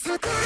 「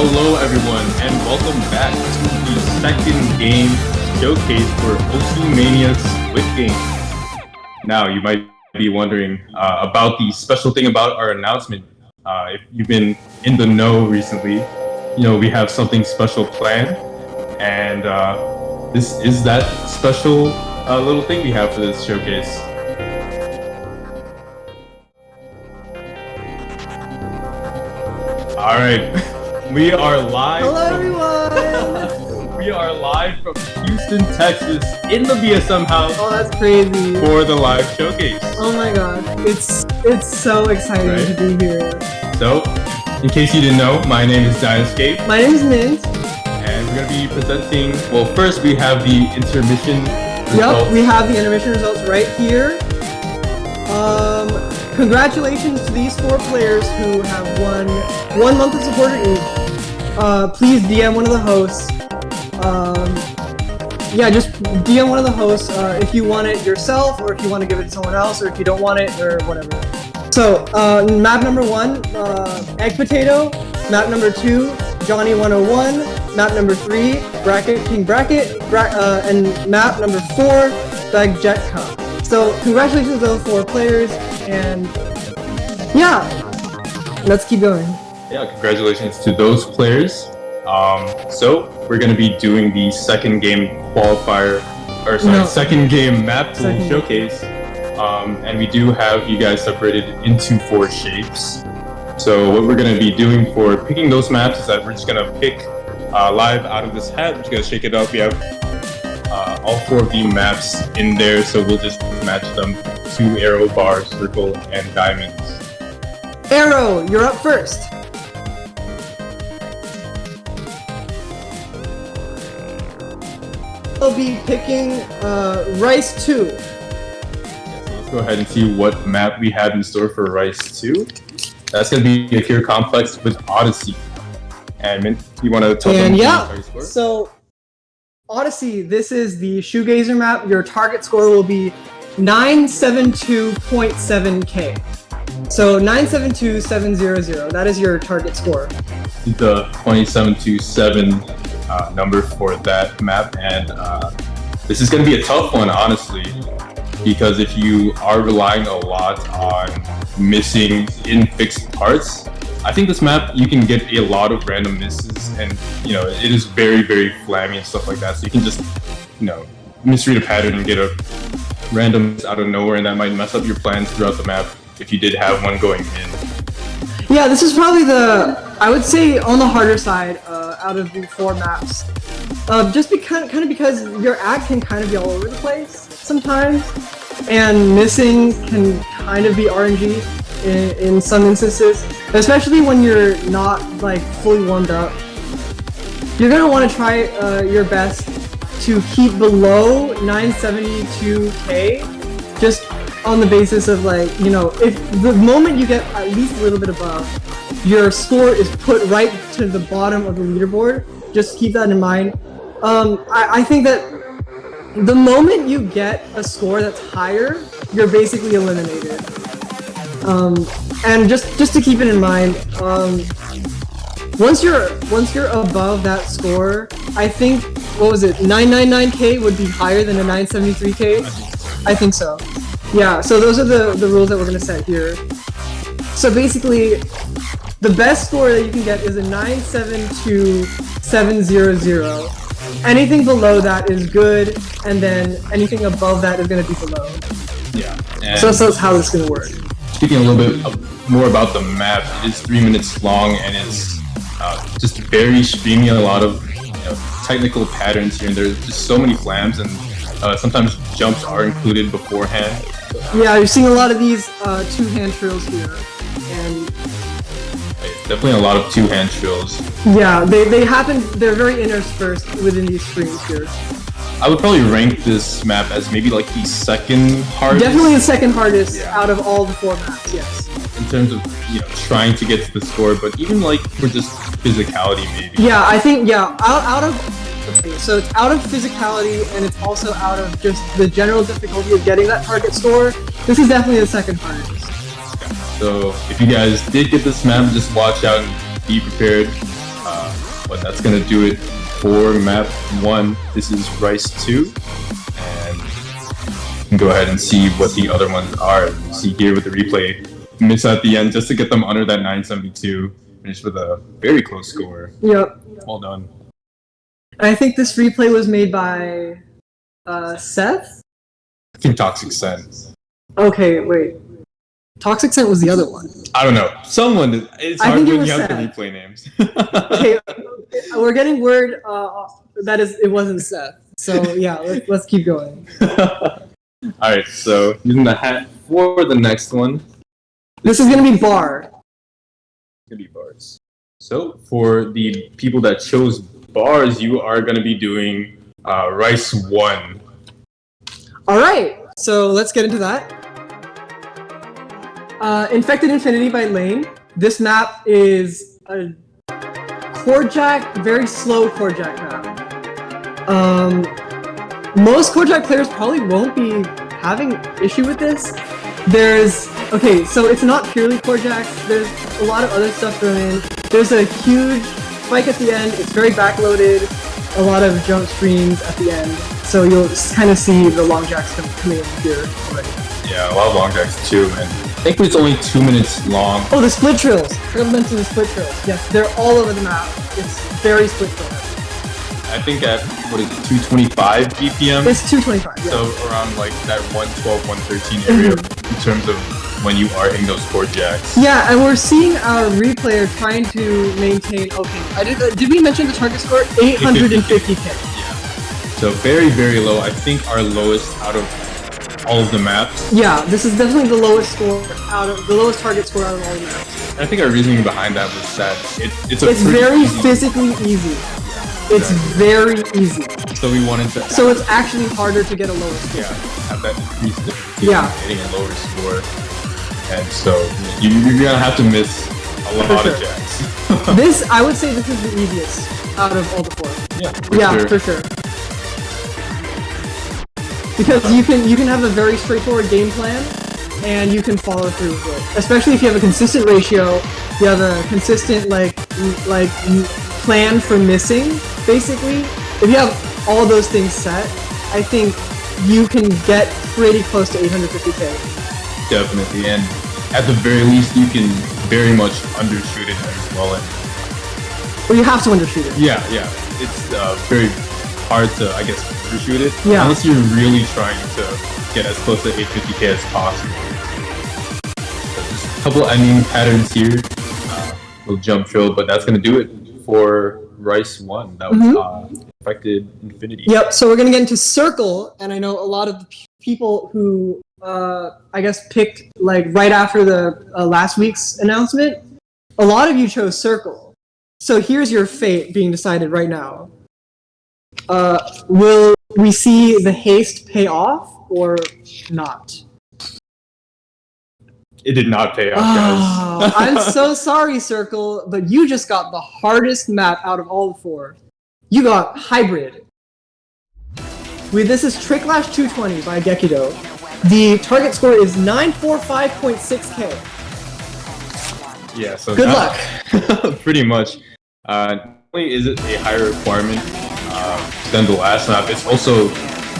Hello everyone and welcome back to the second game showcase for OC Mania's SQUID game. Now you might be wondering about the special thing about our announcement. If you've been in the know recently, you know we have something special planned, and this is that special little thing we have for this showcase. All right. We are live. Hello, everyone! We are live from Houston, Texas, in the BSM house. Oh, that's crazy! For the live showcase. Oh my god, it's so exciting to be here. So, in case you didn't know, my name is Escape. My name is Mint. And we're gonna be presenting. Well, first we have the intermission results. Yep, we have the intermission results right here. Congratulations to these 4 players who have won 1 month of supporter each. Please DM one of the hosts. Yeah, just DM one of the hosts if you want it yourself, or if you want to give it to someone else, or if you don't want it, or whatever. So, map number 1, Egg Potato. Map number 2, Johnny 101. Map number 3, Bracket King Bracket. And map number 4, Bag Jet Cup. So, congratulations to those 4 players, and yeah, let's keep going. Yeah, congratulations to those players. So we're gonna be doing the second game qualifier, second game Mappool showcase. And we do have you guys separated into 4 shapes. So what we're gonna be doing for picking those maps is that we're just gonna pick live out of this hat. We're just gonna shake it up. We have all 4 of the maps in there, so we'll just match them to arrow, bar, circle, and diamonds. Arrow, you're up first. I'll be picking Rice 2. Yeah, so let's go ahead and see what map we have in store for Rice 2. That's going to be a Cure Complex with Odyssey. And Mint, you want to tell them the target score? So Odyssey, this is the Shoegazer map. Your target score will be 972.7k. So 972700, that is your target score. The 27227 number for that map, and this is going to be a tough one, honestly, because if you are relying a lot on missing in fixed parts, I think this map you can get a lot of random misses, and you know it is very, very flammy and stuff like that. So you can just, you know, misread a pattern and get a random miss out of nowhere, and that might mess up your plans throughout the map if you did have one going in. Yeah, this is probably I would say, on the harder side out of the 4 maps. Just kind of because your ad can kind of be all over the place sometimes, and missing can kind of be RNG in some instances, especially when you're not like fully warmed up. You're gonna want to try your best to keep below 972k, just on the basis of, like, you know, if the moment you get at least a little bit above, your score is put right to the bottom of the leaderboard. Just keep that in mind. I think that the moment you get a score that's higher, you're basically eliminated. And just to keep it in mind, once you're above that score, I think, what was it, 999k would be higher than a 973k? I think so. Yeah, so those are the rules that we're going to set here. So basically, the best score that you can get is a 972,700. Anything below that is good, and then anything above that is going to be below. Yeah. So that's how this is going to work. Speaking a little bit more about the map, it is 3 minutes long, and it's just very streamy. A lot of technical patterns here, and there's just so many flams, and sometimes jumps are included beforehand. Yeah, you're seeing a lot of these 2-hand trills here, and definitely a lot of 2-hand trills. Yeah, they happen. They're very interspersed within these screens here. I would probably rank this map as maybe like the second hardest. Definitely the second hardest out of all the 4 maps. Yes. In terms of trying to get to the score, but even like for just physicality, maybe. Yeah, I think out of. Okay, so it's out of physicality, and it's also out of just the general difficulty of getting that target score. This is definitely the second hardest. So if you guys did get this map, just watch out and be prepared. But that's gonna do it for map 1. This is Rice 2, and you can go ahead and see what the other ones are. You see here with the replay, miss at the end just to get them under that 972. Finished with a very close score. Yep. Well done. I think this replay was made by Seth? I think Toxic Scent. Okay, wait. Toxic Scent was the other one. I don't know. Someone. It's hard when you have the replay names. Okay, we're getting word that it wasn't Seth. So yeah, let's keep going. Alright, so using the hat for the next one. This is gonna be bar. It's gonna be bars. So for the people that chose bars, you are gonna be doing Rice 1. Alright, so let's get into that. Infected Infinity by Lane. This map is a chord jack, very slow chord jack map. Most chord jack players probably won't be having issue with this. Okay, so it's not purely chord jacks. There's a lot of other stuff thrown in. There's a huge spike at the end. It's very backloaded. A lot of jump streams at the end. So you'll kind of see the long jacks coming in here already. Yeah, a lot of long jacks too, and I think it's only 2 minutes long. Oh, the split trills! I forgot to mention the split trills. Yes, they're all over the map. It's very split trill. I think at, what is it, 225 BPM? It's 225, yeah. So around like that 112, 113 area in terms of when you are hitting those chord jacks. Yeah, and we're seeing our replayer trying to maintain, okay, did we mention the target score? 850k. Yeah. So very, very low. I think our lowest out of all of the maps. Yeah, this is definitely the lowest target score out of all the maps. And I think our reasoning behind that was that it's very physically easy. It's very easy. So we wanted to. So it's actually harder to get a lower score. Yeah, have that increased difficulty in getting a lower score. And so you're gonna have to miss a lot of jacks. This, I would say, this is the easiest out of all the 4. Yeah, for sure. Because you can have a very straightforward game plan, and you can follow through with it. Especially if you have a consistent ratio, you have a consistent like plan for missing. Basically, if you have all those things set, I think you can get pretty close to 850k. Definitely, and at the very least, you can very much undershoot it as well. Well, you have to undershoot it. Yeah. It's very hard to, I guess, undershoot it. Yeah. Unless you're really trying to get as close to 850k as possible. So just a couple ending patterns here. Little jump trill, but that's gonna do it for Rice 1. That was Infected Infinity. Yep, so we're gonna get into Circle, and I know a lot of the people who I guess picked like right after the last week's announcement, a lot of you chose Circle. So here's your fate being decided right now. Will we see the haste pay off or not? It did not pay off, guys. I'm so sorry, Circle, but you just got the hardest map out of all the 4. You got Hybrid. This is Tricklash 220 by Gekido. The target score is 945.6k. Yeah, so good luck. Pretty much. Not only is it a higher requirement than the last map, it's also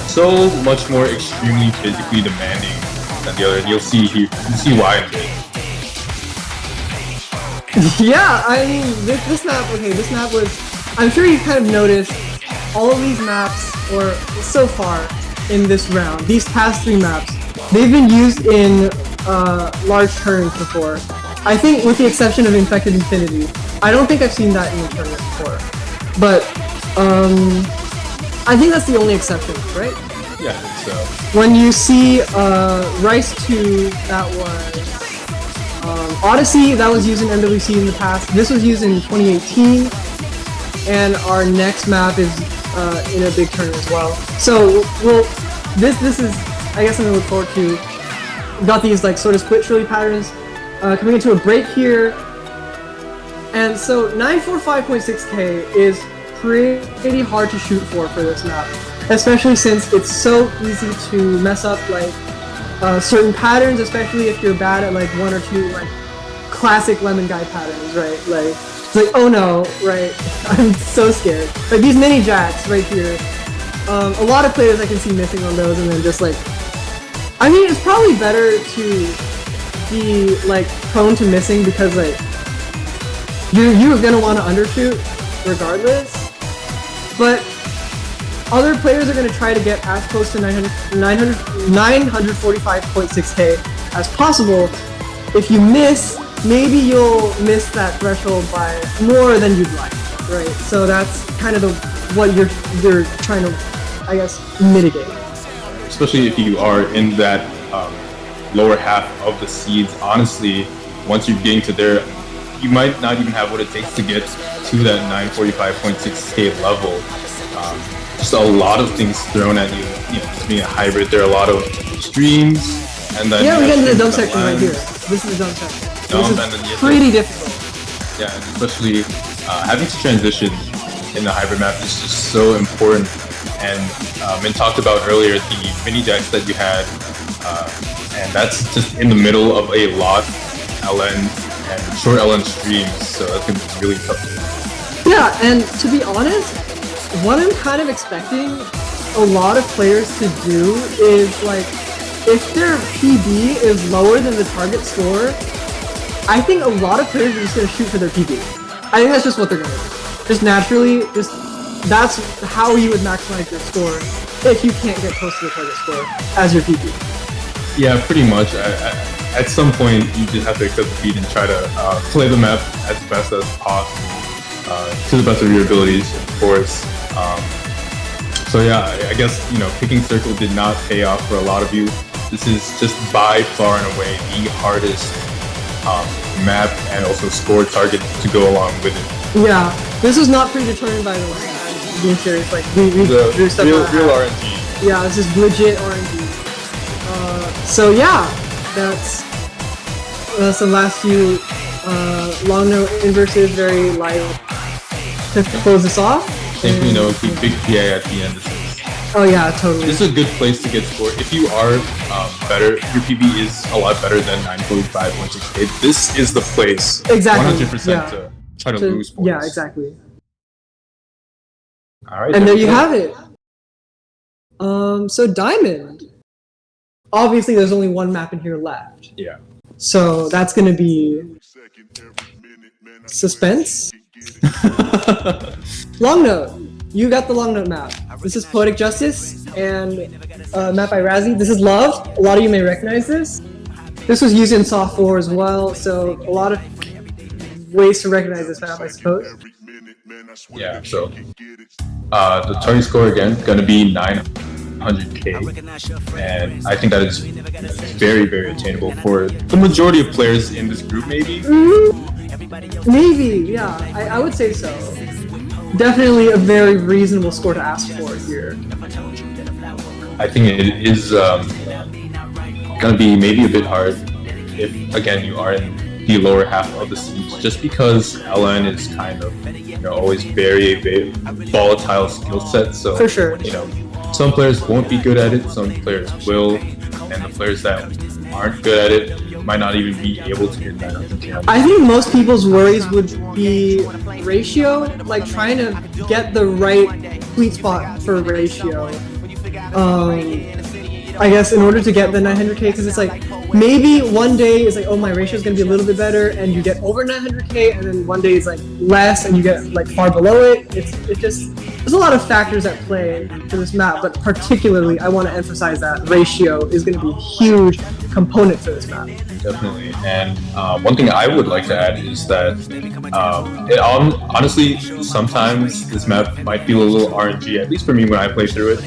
so much more extremely physically demanding than the other. You'll see here. You see why. Yeah, I mean, this map. Okay, this map was. I'm sure you kind of noticed all of these maps, or so far in this round, these past 3 maps, they've been used in large tournaments before. I think, with the exception of Infected Infinity, I don't think I've seen that in a tournament before. But I think that's the only exception, right? Yeah, I think so. When you see Rice 2, that was Odyssey, that was used in MWC in the past. This was used in 2018, and our next map is in a big tournament as well. So, this is, I guess, something to look forward to. We've got these like sort of split trilly patterns coming into a break here, and so 945.6k is pretty hard to shoot for this map, especially since it's so easy to mess up like certain patterns, especially if you're bad at like 1 or 2 like classic Lemon Guy patterns, right? Like It's like, oh no, right? I'm so scared. Like these mini jacks right here. A lot of players I can see missing on those, and then just like, I mean, it's probably better to be like prone to missing because like you're gonna want to undershoot regardless. But other players are gonna try to get as close to 945.6k as possible. If you miss, maybe you'll miss that threshold by more than you'd like, right? So that's kind of what you're trying to, I guess, mitigate. Especially if you are in that lower half of the seeds. Honestly, once you're getting to there, you might not even have what it takes to get to that 945.6k level. Just a lot of things thrown at you. You know, just being a hybrid, there are a lot of streams, and then we get into the dump section right here. This is the dump section. This is pretty difficult. Yeah, and especially having to transition in the hybrid map is just so important. And Min talked about earlier the mini jacks that you had, and that's just in the middle of a lot LN and short LN streams, so that's gonna be really tough. Yeah, and to be honest, what I'm kind of expecting a lot of players to do is like, if their PB is lower than the target score, I think a lot of players are just gonna shoot for their PB. I think that's just what they're gonna do. Just naturally, that's how you would maximize your score if you can't get close to the target score as your PB. Yeah, pretty much. At some point, you just have to accept defeat and try to play the map as best as possible, to the best of your abilities, of course. So yeah, I guess, you know, picking Circle did not pay off for a lot of you. This is just by far and away the hardest map and also score target to go along with it. Yeah, this was not predetermined by the way. I'm being serious, like we drew stuff real RNG. Yeah, this is legit RNG. So yeah, that's the last few long note inverses, very light to close this off. Thankfully, no big PA at the end. Oh yeah, totally. This is a good place to get scored. If you are better, your PB is a lot better than 945.6k. This is the place, exactly, 100% to try to lose points. Yeah, exactly. All right, and there you have it. So Diamond. Obviously, there's only one map in here left. Yeah. So that's gonna be suspense. Long note. You got the long note map. This is Poetic Justice and map by Razzie. This is Love. A lot of you may recognize this. This was used in Soft 4 as well, so a lot of ways to recognize this map, I suppose. Yeah, so the target score again gonna be 900k, and I think that is very, very attainable for the majority of players in this group, maybe. Maybe, yeah, I would say so. Definitely a very reasonable score to ask for here. I think it is gonna be maybe a bit hard if, again, you are in the lower half of the seeds, just because LN is kind of, you know, always very volatile skill set. So for sure, you know, some players won't be good at it, some players will, and the players that aren't good at it might not even be able to hit that. I think most people's worries would be ratio, like trying to get the right sweet spot for ratio. I guess in order to get the 900k, because it's like maybe one day is like, oh, my ratio is going to be a little bit better, and you get over 900k, and then one day is like less, and you get like far below it. It just, there's a lot of factors at play for this map, but particularly I want to emphasize that ratio is going to be a huge component for this map. Definitely, and one thing I would like to add is that honestly, sometimes this map might feel a little RNG, at least for me when I play through it.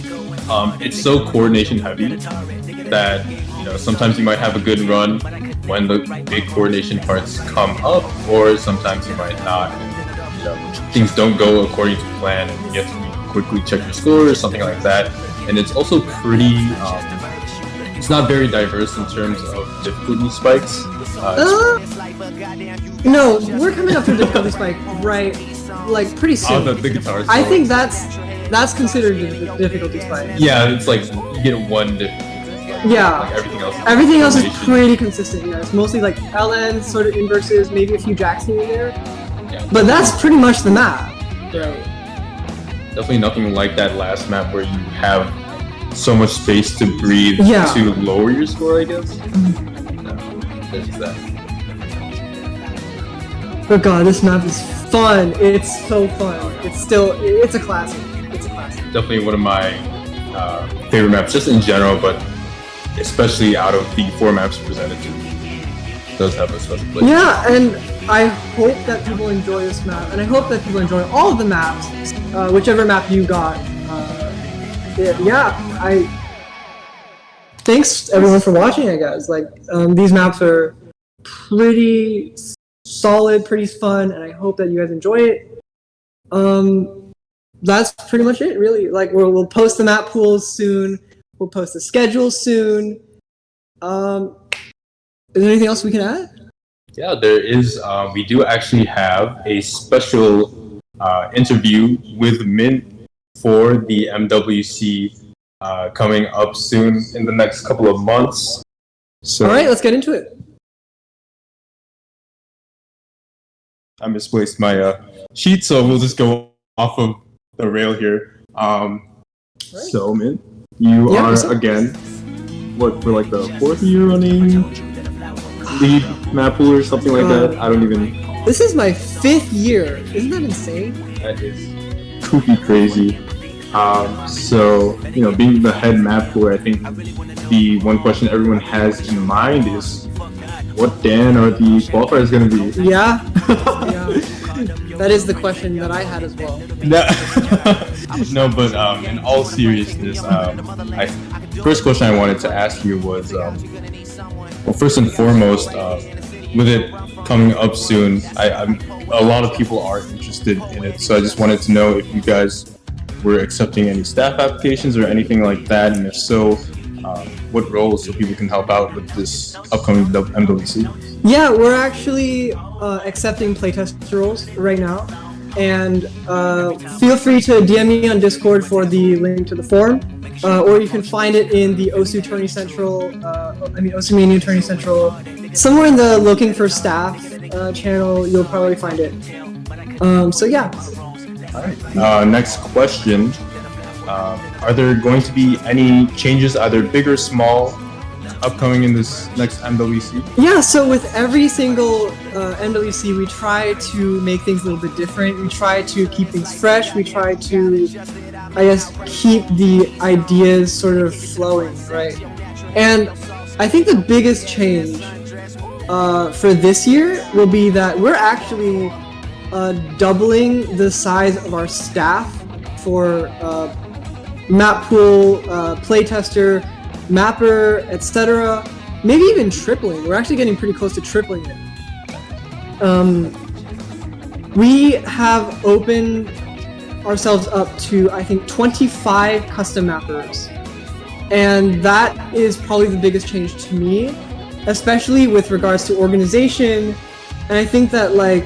It's so coordination heavy that, you know, sometimes you might have a good run when the big coordination parts come up, or sometimes you might not. You know, things don't go according to plan, and you have to quickly check your score or something like that. And it's also pretty. It's not very diverse in terms of difficulty spikes. No, we're coming up to difficulty spike right, like pretty soon. The guitar. I think that's considered a difficulty spike. Yeah, it's like you get one difficulty. Yeah. Like everything else is pretty consistent. Yeah, it's mostly like LN sort of inverses, maybe a few jacks here and there. Yeah, But that's pretty much the map. yeah, definitely nothing like that last map where you have so much space to breathe Yeah. to lower your score, I guess. No, there's that. But God, this map is fun. It's so fun. It's a classic. It's a classic. Definitely one of my favorite maps, just in general, but especially out of the 4 maps presented to me. It does have a special place. Yeah, and I hope that people enjoy this map, and I hope that people enjoy all of the maps, whichever map you got. Thanks everyone for watching, I guess. Like, these maps are pretty solid, pretty fun, and I hope that you guys enjoy it. That's pretty much it, really. Like, we'll post the map pools soon. We'll post the schedule soon. Is there anything else we can add? Yeah, there is. We do actually have a special interview with Mint for the MWC coming up soon in the next couple of months. So, all right, let's get into it. I misplaced my sheet, so we'll just go off of the rail here. So, Mint, you are again, what, for like the 4th year running lead Mappool or something like that? I don't even. This is my 5th year. Isn't that insane? That is kooky crazy. So, being the head Mappool, I think the one question everyone has in mind is, what Dan are the qualifiers going to be? Yeah. That is the question that I had as well. No, but in all seriousness, first question I wanted to ask you was, well, first and foremost, with it coming up soon, a lot of people are interested in it, so I just wanted to know if you guys were accepting any staff applications or anything like that, and if so, what roles, so people can help out with this upcoming MWC? Yeah, we're actually accepting playtest roles right now, and feel free to DM me on Discord for the link to the forum, or you can find it in the OSU Tourney Central, OSU Mania Tourney Central, somewhere in the Looking for Staff channel. You'll probably find it. So yeah. All right. Next question. Are there going to be any changes, either big or small, upcoming in this next MWC? Yeah, so with every single MWC, we try to make things a little bit different. We try to keep things fresh. We try to, I guess, keep the ideas sort of flowing, right? And I think the biggest change for this year will be that we're actually doubling the size of our staff for Mappool, playtester, mapper, etc. Maybe even tripling. We're actually getting pretty close to tripling it. We have opened ourselves up to, I think, 25 custom mappers. And that is probably the biggest change to me, especially with regards to organization. And I think that, like,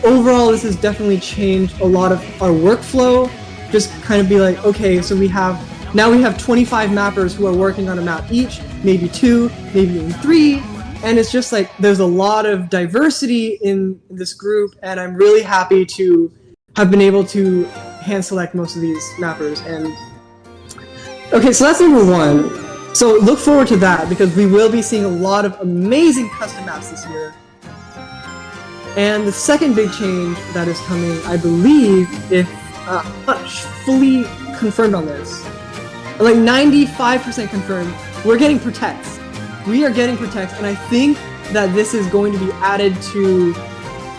overall, this has definitely changed a lot of our workflow. Just kind of be like, okay, so we have 25 mappers who are working on a map each, maybe 2, maybe even 3, and it's just like there's a lot of diversity in this group, and I'm really happy to have been able to hand select most of these mappers. And okay, so that's number 1. So look forward to that, because we will be seeing a lot of amazing custom maps this year. And the second big change that is coming, I believe, if I'm not fully confirmed on this, like 95% confirmed, we're getting protects. We are getting protects, and I think that this is going to be added to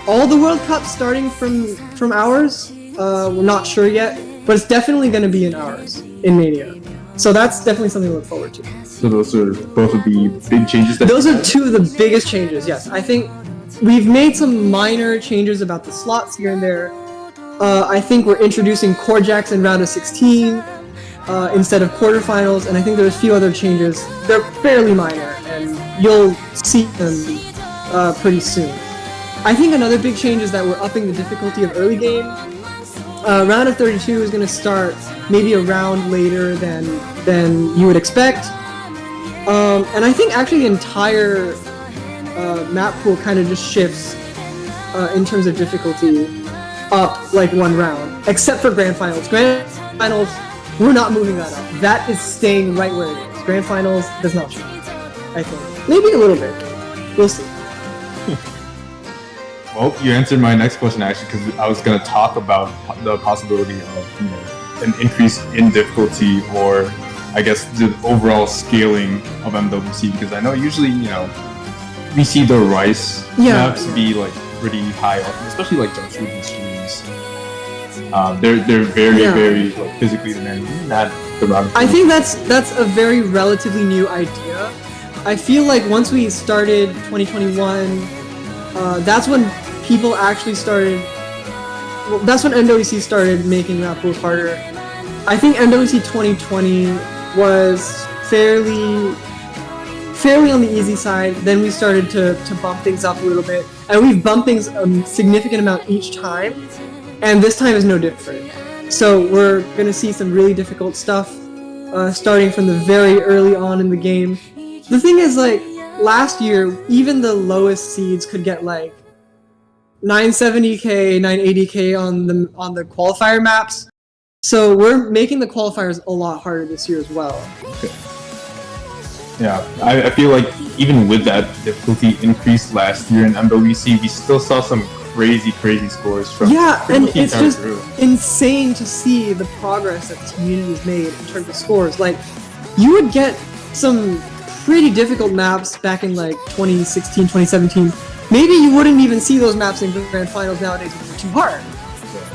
all the World Cups starting from ours. We're not sure yet, but it's definitely going to be in ours, in Mania. So that's definitely something to look forward to. So those are both of the big changes that those are 2 of the biggest changes, yes. I think we've made some minor changes about the slots here and there. I think we're introducing core jacks in round of 16 instead of quarterfinals, and I think there's a few other changes. They're fairly minor, and you'll see them pretty soon. I think another big change is that we're upping the difficulty of early game. Round of 32 is going to start maybe a round later than you would expect. And I think actually the entire map pool kind of just shifts in terms of difficulty up like one round, except for Grand Finals. Grand Finals, we're not moving that up. That is staying right where it is. Grand Finals does not change, I think. Maybe a little bit. We'll see. Well, you answered my next question actually, because I was going to talk about the possibility of an increase in difficulty, or I guess the overall scaling of MWC, because I know usually we see the Rice maps be like pretty high up, especially like jump shooting streams. They're very like, physically demanding. I think that's a very relatively new idea. I feel like once we started 2021, that's when people actually started. Well, that's when MWC started making Mappool harder. I think MWC 2020 was fairly on the easy side. Then we started to bump things up a little bit, and we've bumped things a significant amount each time, and this time is no different. So we're gonna see some really difficult stuff starting from the very early on in the game. The thing is, like, last year, even the lowest seeds could get like 970k, 980k on the qualifier maps. So we're making the qualifiers a lot harder this year as well. Okay. Yeah, I feel like even with that difficulty increase last year in MWC, we still saw some crazy scores from and it's just group. Insane to see the progress that this community has made in terms of scores. Like, you would get some pretty difficult maps back in like 2016, 2017. Maybe you wouldn't even see those maps in Grand Finals nowadays because they're too hard.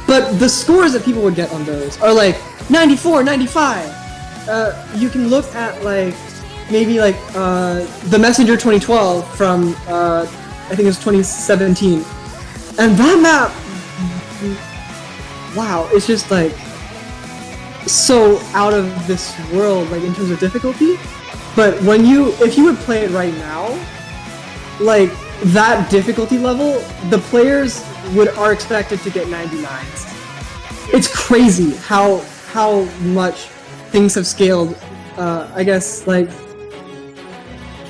But the scores that people would get on those are like 94, 95. You can look at like maybe like the Messenger 2012 from I think it was 2017, and that map, wow, it's just like so out of this world, like in terms of difficulty. But if you would play it right now, like that difficulty level, the players are expected to get 99s. It's crazy how much things have scaled. I guess like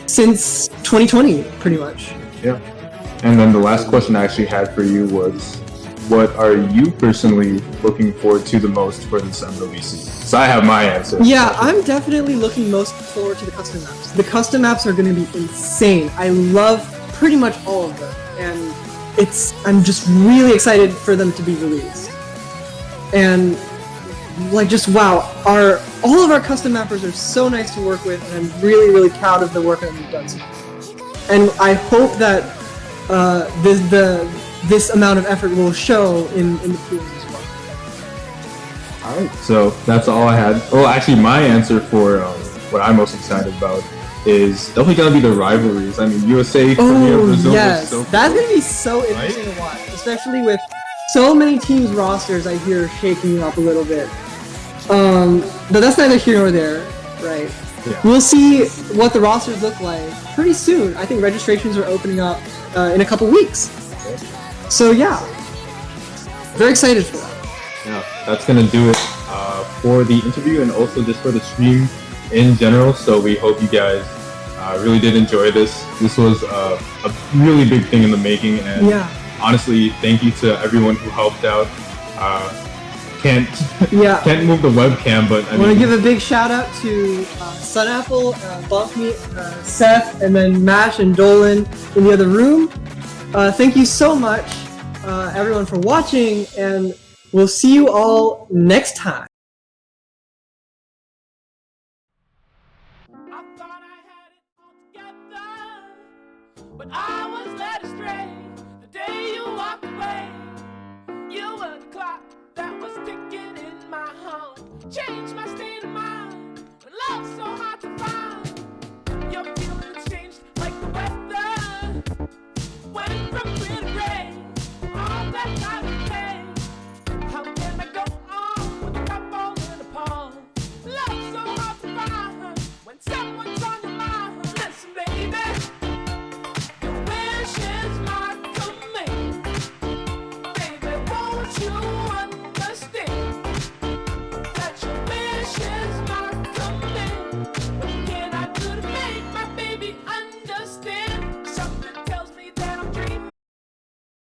since 2020, pretty much. Yeah. And then the last question I actually had for you was, what are you personally looking forward to the most for this MWC? So I have my answer. Yeah, I'm definitely looking most forward to the custom maps. The custom maps are going to be insane. I love pretty much all of them, and I'm just really excited for them to be released. And like, just wow, all of our custom mappers are so nice to work with, and I'm really proud of the work that we've done so far. And I hope that this amount of effort will show in the pools as well. Alright, so that's all I had. Well, actually, my answer for what I'm most excited about is definitely gonna be the rivalries. I mean, USA, Korea, Brazil. Yes, so cool. That's gonna be so interesting to watch, especially with so many teams' rosters. I hear shaking up a little bit. But that's neither here nor there, right? Yeah. We'll see what the rosters look like pretty soon. I think registrations are opening up in a couple weeks. Okay. So yeah, very excited for that. Yeah, that's gonna do it for the interview and also just for the stream in general. So we hope you guys really did enjoy this. This was a really big thing in the making, and honestly, thank you to everyone who helped out. Can't move the webcam, but I want to give a big shout out to Sunapple, Bumpmeat, Seth, and then Mash and Dolan in the other room. Thank you so much, everyone, for watching, and we'll see you all next time. I thought I had it all together, but I was led astray the day you walked away. You were the clock that was ticking in my heart, changed my state of mind. When love's so hard to find, your feelings changed like the weather. Went from clear to gray, all that night.